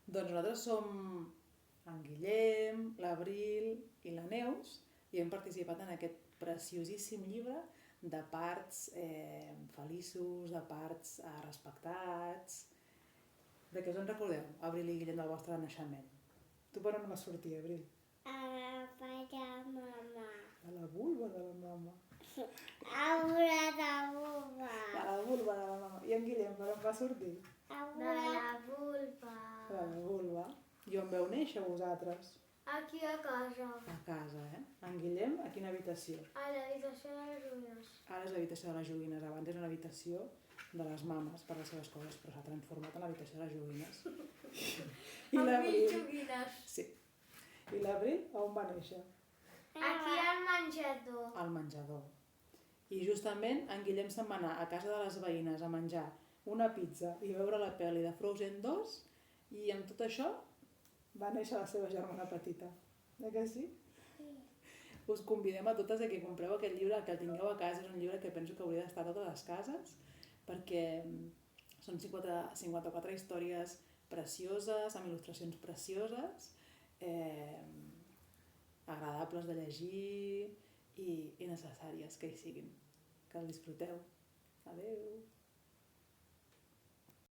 Doncs nosaltres som en Guillem, l'Abril i la Neus i hem participat en aquest preciosíssim llibre de parts feliços, de parts respectats. De què us en recordeu, Abril i Guillem, del vostre naixement? Tu per on vas sortir, Abril? A la pare mama. De la vulva de la mama. A la vulva. De la vulva de la mama. I en Guillem per on va sortir? De la vulva. De la vulva. I on veu néixer vosaltres? Aquí a casa. A casa, eh? En Guillem, a quina habitació? A l'habitació de les joguines. Ara és l'habitació de les joguines. Abans era una habitació de les mames per les seves coses, però s'ha transformat en l'habitació de les joguines. I Amb l'Abril... 1000 joguines. Sí. I l'Abril, on va néixer? Aquí al menjador. Al menjador. I justament en Guillem se'n va anar a casa de les veïnes a menjar una pizza i veure la pel·li de Frozen 2 i amb tot això va néixer la seva germana petita. Que sí? Sí. Us convidem a totes a que compreu aquest llibre, que el tingueu a casa. És un llibre que penso que hauria d'estar a totes les cases perquè són 54 històries precioses, amb il·lustracions precioses, agradables de llegir i necessàries que hi siguin. Que el disfruteu. Adeu!